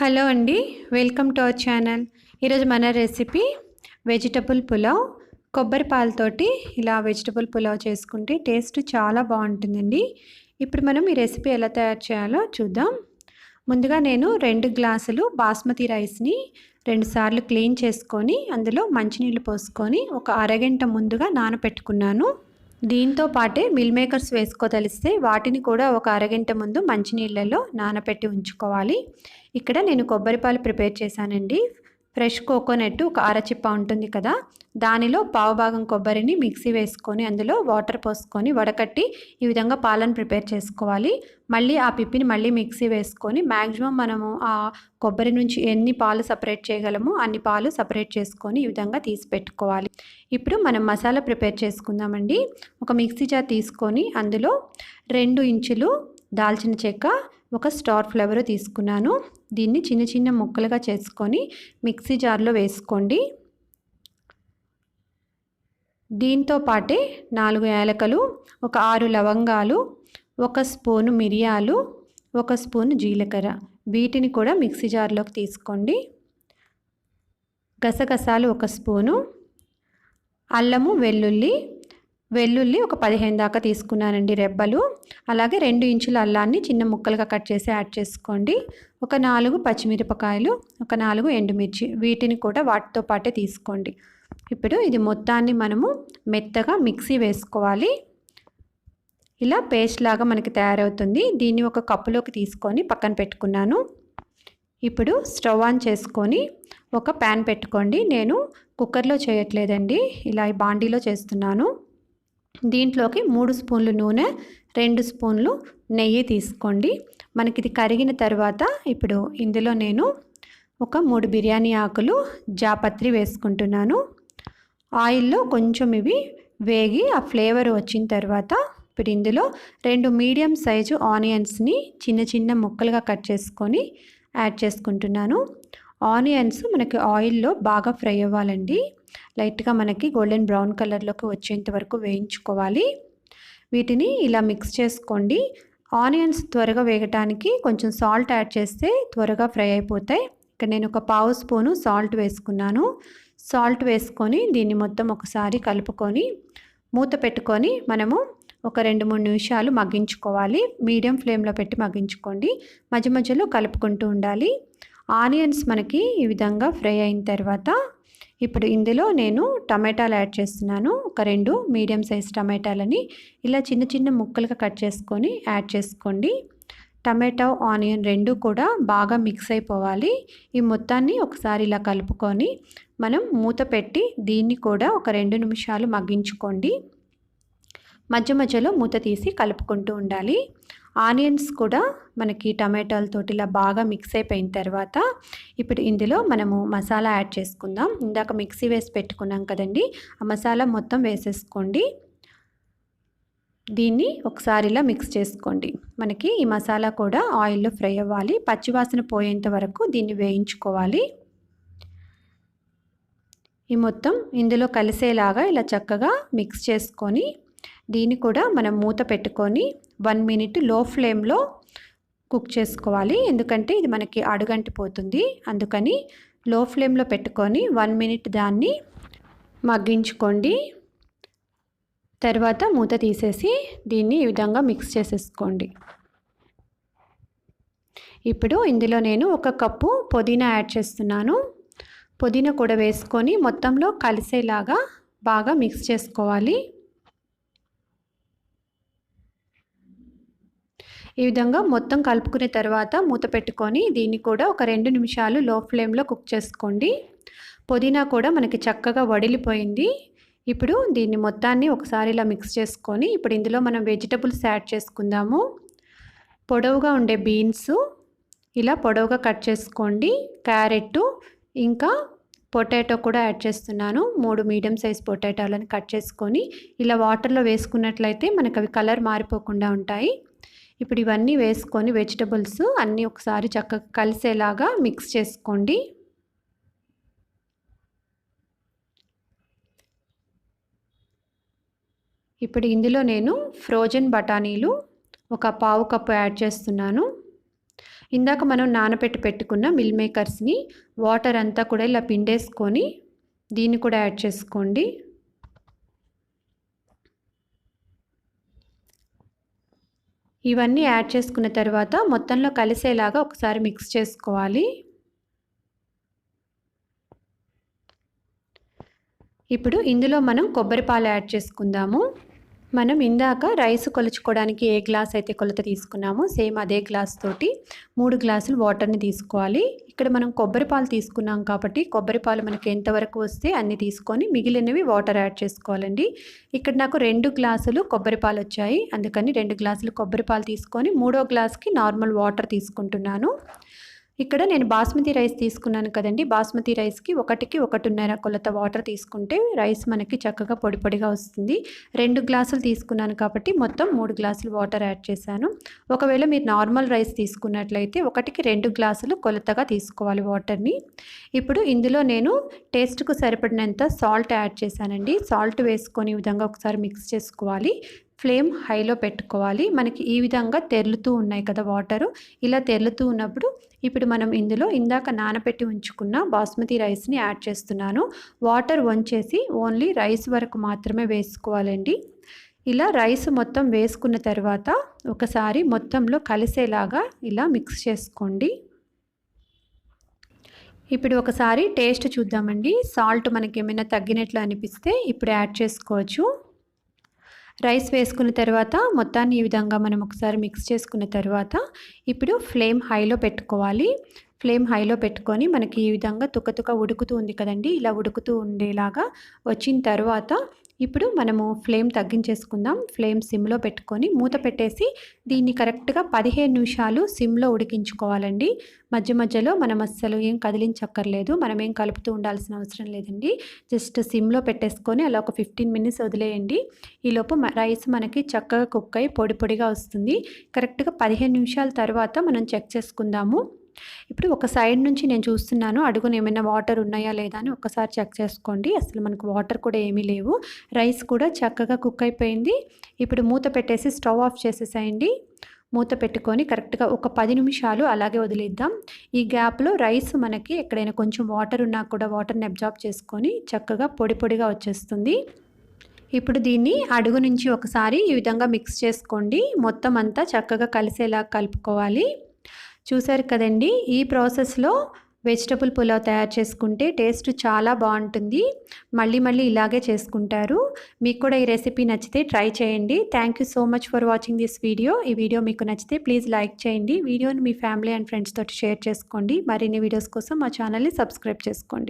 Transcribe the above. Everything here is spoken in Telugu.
హలో అండి, వెల్కమ్ టు అవర్ ఛానల్. ఈరోజు మన రెసిపీ వెజిటబుల్ పులావ్. కొబ్బరి పాలతోటి ఇలా వెజిటబుల్ పులావ్ చేసుకుంటే టేస్ట్ చాలా బాగుంటుందండి. ఇప్పుడు మనం ఈ రెసిపీ ఎలా తయారు చేయాలో చూద్దాం. ముందుగా నేను 2 గ్లాసులు బాస్మతి రైస్ని 2 సార్లు క్లీన్ చేసుకొని అందులో మంచినీళ్ళు పోసుకొని ఒక అరగంట ముందుగా నానబెట్టుకున్నాను. దీంతో పాటే మిల్ మేకర్స్ వేసుకోదలిస్తే వాటిని కూడా ఒక అరగంట ముందు మంచినీళ్ళలో నానబెట్టి ఉంచుకోవాలి. ఇక్కడ నేను కొబ్బరి పాలు ప్రిపేర్ చేశానండి. ఫ్రెష్ కోకోనట్ ఒక అరచిప్ప ఉంటుంది కదా, దానిలో పావు భాగం కొబ్బరిని మిక్సీ వేసుకొని అందులో వాటర్ పోసుకొని వడకట్టి ఈ విధంగా పాలను ప్రిపేర్ చేసుకోవాలి. మళ్ళీ ఆ పిప్పిని మళ్ళీ మిక్సీ వేసుకొని మ్యాక్సిమం మనము ఆ కొబ్బరి నుంచి ఎన్ని పాలు సపరేట్ చేయగలమో అన్ని పాలు సపరేట్ చేసుకొని ఈ విధంగా తీసి పెట్టుకోవాలి. ఇప్పుడు మనం మసాలా ప్రిపేర్ చేసుకుందామండి. ఒక మిక్సీ జార్ తీసుకొని అందులో 2 ఇంచులు దాల్చిన చెక్క, ఒక స్టార్ ఫ్లవర్ తీసుకున్నాను. దీన్ని చిన్న చిన్న ముక్కలుగా చేసుకొని మిక్సీ జార్లో వేసుకోండి. దీంతో పాటే 4 యాలకులు, ఒక 6 లవంగాలు, 1 స్పూను మిరియాలు, 1 స్పూను జీలకర్ర, వీటిని కూడా మిక్సీ జార్లోకి తీసుకోండి. గసగసాలు 1 స్పూను, అల్లము వెల్లుల్లి ఒక 15 దాకా తీసుకున్నానండి రెబ్బలు. అలాగే 2 ఇంచుల అల్లాన్ని చిన్న ముక్కలుగా కట్ చేసి యాడ్ చేసుకోండి. ఒక 4 పచ్చిమిరపకాయలు, ఒక 4 ఎండుమిర్చి, వీటిని కూడా వాటితో పాటే తీసుకోండి. ఇప్పుడు ఇది మొత్తాన్ని మనము మెత్తగా మిక్సీ వేసుకోవాలి. ఇలా పేస్ట్ లాగా మనకి తయారవుతుంది. దీన్ని ఒక కప్పులోకి తీసుకొని పక్కన పెట్టుకున్నాను. ఇప్పుడు స్టవ్ ఆన్ చేసుకొని ఒక ప్యాన్ పెట్టుకోండి. నేను కుక్కర్లో చేయట్లేదండి, ఇలా ఈ బాండీలో చేస్తున్నాను. దీంట్లోకి 3 స్పూన్లు నూనె, 2 స్పూన్లు నెయ్యి తీసుకోండి. మనకి ఇది కరిగిన తర్వాత ఇప్పుడు ఇందులో నేను ఒక 3 బిర్యానీ ఆకులు, జాపత్రి వేసుకుంటున్నాను. ఆయిల్లో కొంచెం ఇవి వేగి ఆ ఫ్లేవర్ వచ్చిన తర్వాత ఇప్పుడు ఇందులో 2 మీడియం సైజు ఆనియన్స్ని చిన్న చిన్న ముక్కలుగా కట్ చేసుకొని యాడ్ చేసుకుంటున్నాను. ఆనియన్స్ మనకి ఆయిల్లో బాగా ఫ్రై అవ్వాలండి. లైట్గా మనకి గోల్డెన్ బ్రౌన్ కలర్లోకి వచ్చేంత వరకు వేయించుకోవాలి. వీటిని ఇలా మిక్స్ చేసుకోండి. ఆనియన్స్ త్వరగా వేగటానికి కొంచెం సాల్ట్ యాడ్ చేస్తే త్వరగా ఫ్రై అయిపోతాయి. ఇక్కడ నేను ఒక పావు స్పూను సాల్ట్ వేసుకున్నాను. సాల్ట్ వేసుకొని దీన్ని మొత్తం ఒకసారి కలుపుకొని మూత పెట్టుకొని మనము ఒక 2-3 నిమిషాలు మగ్గించుకోవాలి. మీడియం ఫ్లేమ్లో పెట్టి మగ్గించుకోండి. మధ్య మధ్యలో కలుపుకుంటూ ఉండాలి. ఆనియన్స్ మనకి ఈ విధంగా ఫ్రై అయిన తర్వాత ఇప్పుడు ఇందులో నేను టమాటాలు యాడ్ చేస్తున్నాను. ఒక 2 మీడియం సైజ్ టమాటాలని ఇలా చిన్న చిన్న ముక్కలుగా కట్ చేసుకొని యాడ్ చేసుకోండి. టమాటో, ఆనియన్ 2 కూడా బాగా మిక్స్ అయిపోవాలి. ఈ మొత్తాన్ని ఒకసారి ఇలా కలుపుకొని మనం మూత పెట్టి దీన్ని కూడా ఒక 2 నిమిషాలు మగ్గించుకోండి. మధ్య మధ్యలో మూత తీసి కలుపుకుంటూ ఉండాలి. ఆనియన్స్ కూడా మనకి టమాటాలతోటి ఇలా బాగా మిక్స్ అయిపోయిన తర్వాత ఇప్పుడు ఇందులో మనము మసాలా యాడ్ చేసుకుందాం. ఇందాక మిక్సీ వేసి పెట్టుకున్నాం కదండి, ఆ మసాలా మొత్తం వేసేసుకోండి. దీన్ని ఒకసారి ఇలా మిక్స్ చేసుకోండి. మనకి ఈ మసాలా కూడా ఆయిల్లో ఫ్రై అవ్వాలి. పచ్చివాసన పోయేంత వరకు దీన్ని వేయించుకోవాలి. ఈ మొత్తం ఇందులో కలిసేలాగా ఇలా చక్కగా మిక్స్ చేసుకొని దీన్ని కూడా మనం మూత పెట్టుకొని 1 మినిట్ లో ఫ్లేమ్లో కుక్ చేసుకోవాలి. ఎందుకంటే ఇది మనకి అడుగంటిపోతుంది. అందుకని లో ఫ్లేమ్లో పెట్టుకొని 1 మినిట్ దాన్ని మగ్గించుకోండి. తర్వాత మూత తీసేసి దీన్ని ఈ విధంగా మిక్స్ చేసేసుకోండి. ఇప్పుడు ఇందులో నేను 1 కప్పు పుదీనా యాడ్ చేస్తున్నాను. పుదీనా కూడా వేసుకొని మొత్తంలో కలిసేలాగా బాగా మిక్స్ చేసుకోవాలి. ఈ విధంగా మొత్తం కలుపుకునే తర్వాత మూత పెట్టుకొని దీన్ని కూడా ఒక 2 నిమిషాలు లో ఫ్లేమ్లో కుక్ చేసుకోండి. పుదీనా కూడా మనకి చక్కగా వడిలిపోయింది. ఇప్పుడు దీన్ని మొత్తాన్ని ఒకసారి ఇలా మిక్స్ చేసుకొని ఇప్పుడు ఇందులో మనం వెజిటబుల్స్ యాడ్ చేసుకుందాము. పొడవుగా ఉండే బీన్స్ ఇలా పొడవుగా కట్ చేసుకోండి. క్యారెట్ ఇంకా పొటాటో కూడా యాడ్ చేస్తున్నాను. 3 మీడియం సైజ్ పొటాటోలను కట్ చేసుకొని ఇలా వాటర్లో వేసుకున్నట్లయితే మనకు అవి కలర్ మారిపోకుండా ఉంటాయి. ఇప్పుడు ఇవన్నీ వేసుకొని వెజిటబుల్స్ అన్నీ ఒకసారి చక్కగా కలిసేలాగా మిక్స్ చేసుకోండి. ఇప్పుడు ఇందులో నేను ఫ్రోజన్ బఠానీలు ఒక పావు కప్పు యాడ్ చేస్తున్నాను. ఇందాక మనం పెట్టుకున్న మిల్ మేకర్స్ని వాటర్ అంతా కూడా ఇలా పిండేసుకొని దీన్ని కూడా యాడ్ చేసుకోండి. ఇవన్నీ యాడ్ చేసుకున్న తర్వాత మొత్తంలో కలిసేలాగా ఒకసారి మిక్స్ చేసుకోవాలి. ఇప్పుడు ఇందులో మనం కొబ్బరి పాలు యాడ్ చేసుకుందాము. మనం ఇందాక రైస్ కొలుచుకోవడానికి ఏ గ్లాస్ అయితే కొలత తీసుకున్నామో సేమ్ అదే గ్లాస్ తోటి 3 గ్లాసులు వాటర్ని తీసుకోవాలి. ఇక్కడ మనం కొబ్బరి పాలు తీసుకున్నాం కాబట్టి కొబ్బరి పాలు మనకి ఎంతవరకు వస్తే అన్ని తీసుకొని మిగిలినవి వాటర్ యాడ్ చేసుకోవాలండి. ఇక్కడ నాకు 2 గ్లాసులు కొబ్బరి పాలు వచ్చాయి, అందుకని 2 గ్లాసులు కొబ్బరి పాలు తీసుకొని 3వ గ్లాస్కి నార్మల్ వాటర్ తీసుకుంటున్నాను. ఇక్కడ నేను బాస్మతి రైస్ తీసుకున్నాను కదండి, బాస్మతి రైస్కి 1కి 1.5 కొలత వాటర్ తీసుకుంటే రైస్ మనకి చక్కగా పొడి పొడిగా వస్తుంది. 2 గ్లాసులు తీసుకున్నాను కాబట్టి మొత్తం 3 గ్లాసులు వాటర్ యాడ్ చేశాను. ఒకవేళ మీరు నార్మల్ రైస్ తీసుకున్నట్లయితే 1కి 2 గ్లాసులు కొలతగా తీసుకోవాలి వాటర్ని. ఇప్పుడు ఇందులో నేను టేస్ట్కు సరిపడినంత సాల్ట్ యాడ్ చేశానండి. సాల్ట్ వేసుకొని ఈ విధంగా ఒకసారి మిక్స్ చేసుకోవాలి. ఫ్లేమ్ హైలో పెట్టుకోవాలి. మనకి ఈ విధంగా తెరులుతూ ఉన్నాయి కదా వాటరు, ఇలా తెరులుతూ ఉన్నప్పుడు ఇప్పుడు మనం ఇందులో ఇందాక నానబెట్టి ఉంచుకున్న బాస్మతి రైస్ని యాడ్ చేస్తున్నాను. వాటర్ వంచేసి ఓన్లీ రైస్ వరకు మాత్రమే వేసుకోవాలండి. ఇలా రైస్ మొత్తం వేసుకున్న తర్వాత ఒకసారి మొత్తంలో కలిసేలాగా ఇలా మిక్స్ చేసుకోండి. ఇప్పుడు ఒకసారి టేస్ట్ చూద్దామండి. సాల్ట్ మనకి ఏమైనా తగ్గినట్లు అనిపిస్తే ఇప్పుడు యాడ్ చేసుకోవచ్చు. రైస్ వేసుకున్న తర్వాత మొత్తాన్ని ఈ విధంగా మనం ఒకసారి మిక్స్ చేసుకున్న తర్వాత ఇప్పుడు ఫ్లేమ్ హైలో పెట్టుకోవాలి. ఫ్లేమ్ హైలో పెట్టుకొని మనకి ఈ విధంగా తుక ఉడుకుతూ ఉంది కదండి, ఇలా ఉడుకుతూ ఉండేలాగా వచ్చిన తర్వాత ఇప్పుడు మనము ఫ్లేమ్ తగ్గించేసుకుందాం. ఫ్లేమ్ సిమ్లో పెట్టుకొని మూత పెట్టేసి దీన్ని కరెక్ట్గా 15 నిమిషాలు సిమ్లో ఉడికించుకోవాలండి. మధ్య మధ్యలో మనం అస్సలు ఏం కదిలించక్కర్లేదు, మనం ఏం కలుపుతూ ఉండాల్సిన అవసరం లేదండి. జస్ట్ సిమ్లో పెట్టేసుకొని అలా ఒక 15 మినిట్స్ వదిలేయండి. ఈలోపు రైస్ మనకి చక్కగా కుక్ అయి పొడి పొడిగా వస్తుంది. కరెక్ట్గా 15 నిమిషాల తర్వాత మనం చెక్ చేసుకుందాము. ఇప్పుడు ఒక సైడ్ నుంచి నేను చూస్తున్నాను, అడుగున ఏమైనా వాటర్ ఉన్నాయా లేదా అని ఒక్కసారి చెక్ చేసుకోండి. అసలు మనకు వాటర్ కూడా ఏమీ లేవు. రైస్ కూడా చక్కగా కుక్ అయిపోయింది. ఇప్పుడు మూత పెట్టేసి స్టవ్ ఆఫ్ చేసేసేయండి. మూత పెట్టుకొని కరెక్ట్గా ఒక 10 నిమిషాలు అలాగే వదిలేద్దాం. ఈ గ్యాప్లో రైస్ మనకి ఎక్కడైనా కొంచెం వాటర్ ఉన్నా కూడా వాటర్ని అబ్జార్బ్ చేసుకొని చక్కగా పొడి పొడిగా వచ్చేస్తుంది. ఇప్పుడు దీన్ని అడుగు నుంచి ఒకసారి ఈ విధంగా మిక్స్ చేసుకోండి. మొత్తం అంతా చక్కగా కలిసేలా కలుపుకోవాలి. చూసారు కదండి, ఈ ప్రాసెస్లో వెజిటబుల్ పులావ్ తయారు చేసుకుంటే టేస్ట్ చాలా బాగుంటుంది. మళ్ళీ మళ్ళీ ఇలాగే చేసుకుంటారు. మీకు కూడా ఈ రెసిపీ నచ్చితే ట్రై చేయండి. Thank you so much for watching this video. ఈ వీడియో మీకు నచ్చితే ప్లీజ్ లైక్ చేయండి. వీడియోని మీ ఫ్యామిలీ అండ్ ఫ్రెండ్స్ తోటి షేర్ చేసుకోండి. మరిన్ని వీడియోస్ కోసం మా ఛానల్ని సబ్స్క్రైబ్ చేసుకోండి.